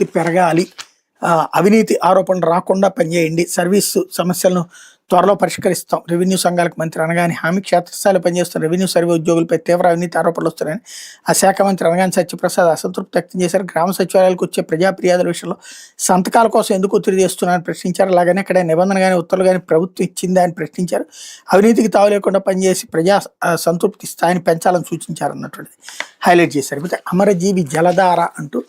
శక్తి పెరగాలి, అవినీతి ఆరోపణలు రాకుండా పనిచేయండి, సర్వీసు సమస్యలను త్వరలో పరిష్కరిస్తాం రెవెన్యూ సంఘాలకు మంత్రి అనగానే హామీ. క్షేత్రస్థాయిలో పనిచేస్తున్న రెవెన్యూ సర్వే ఉద్యోగులపై తీవ్ర అవినీతి ఆరోపణలు వస్తున్నాయని ఆ శాఖ మంత్రి అనగానే సత్యప్రసాద్ అసంతృప్తి వ్యక్తం చేశారు. గ్రామ సచివాలయాలకు వచ్చే ప్రజా ఫిర్యాదుల విషయంలో సంతకాల కోసం ఎందుకు ఒత్తిడి చేస్తున్నారని ప్రశ్నించారు. అలాగనే ఇక్కడ నిబంధన కానీ ఉత్తర్వులు కానీ ప్రభుత్వం ఇచ్చిందా అని ప్రశ్నించారు. అవినీతికి తావు లేకుండా పనిచేసి ప్రజా సంతృప్తి స్థాయిని పెంచాలని సూచించారు అన్నటువంటిది హైలైట్ చేశారు. అయితే అమరజీవి జలధార అంటూ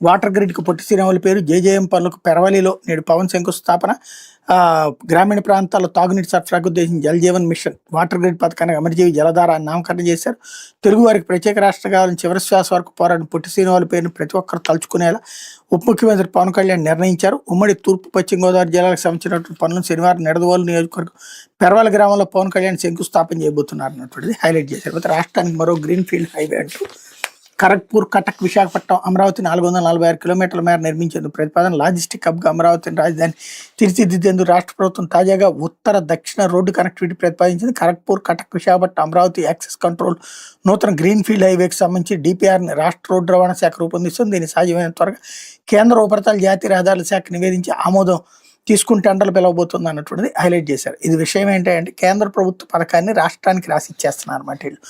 వాటర్ గ్రిడ్కి పొట్టి శ్రీరాములు పేరు. జేజేఎం పనులకు పెరవలిలో నేడు పవన్ శంకుస్థాపన. గ్రామీణ ప్రాంతాల్లో తాగునీటి సరఫరాకు ఉద్దేశించి Jal Jeevan mission water grid పథకానికి అమరజీవి జలధార అని నామకరణం చేశారు. తెలుగు వారికి ప్రత్యేక రాష్ట్రం కావాలని చివరి శ్వాస వరకు పోరాడిన పొట్టి శ్రీరాములు పేరును ప్రతి ఒక్కరు తలుచుకునేలా ఉప ముఖ్యమంత్రి పవన్ కళ్యాణ్ నిర్ణయించారు. ఉమ్మడి తూర్పు పశ్చిమ గోదావరి జిల్లాలకు సంబంధించినటువంటి పనులను శనివారం నిడదవోలు నియోజకవర్గం పెరవల గ్రామంలో పవన్ కళ్యాణ్ శంకుస్థాపన చేయబోతున్నారు అన్నటువంటిది హైలైట్ చేశారు. రాష్ట్రానికి మరో గ్రీన్ ఫీల్డ్ హైవే అంటూ ఖరగ్పూర్, కటక్, విశాఖపట్నం, అమరావతి 446 కిలోమీటర్ల మేర నిర్మించేందుకు ప్రతిపాదన. లాజిస్టిక్ హబ్గా అమరావతిని రాజధాని తీర్చిదిద్దేందుకు రాష్ట్ర ప్రభుత్వం తాజాగా ఉత్తర దక్షిణ రోడ్డు కనెక్టివిటీ ప్రతిపాదించింది. ఖరగ్పూర్, కటక్, విశాఖపట్నం, అమరావతి యాక్సెస్ కంట్రోల్ నూతన గ్రీన్ ఫీల్డ్ హైవేకి సంబంధించి డిపిఆర్ని రాష్ట్ర రోడ్డు రవాణా శాఖ రూపొందిస్తుంది. దీన్ని సాధ్యమైన త్వరగా కేంద్ర ఉపరితల జాతీయ రహదారుల శాఖ నివేదించి ఆమోదం తీసుకుని టెండర్లు పిలవబోతుంది అన్నటువంటిది హైలైట్ చేశారు. ఇది విషయం ఏంటంటే కేంద్ర ప్రభుత్వ పథకాన్ని రాష్ట్రానికి రాసిచ్చేస్తున్నారు అన్నమాట వీళ్ళు.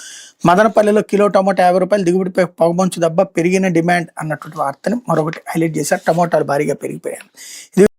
మదనపల్లిలో కిలో టమోటా 50 రూపాయలు, దిగుబడిపై పొగమంచు దెబ్బ, పెరిగిన డిమాండ్ అన్నటువంటి వార్తని మరొకటి హైలైట్ చేశారు. టమోటాలు భారీగా పెరిగిపోయాయి.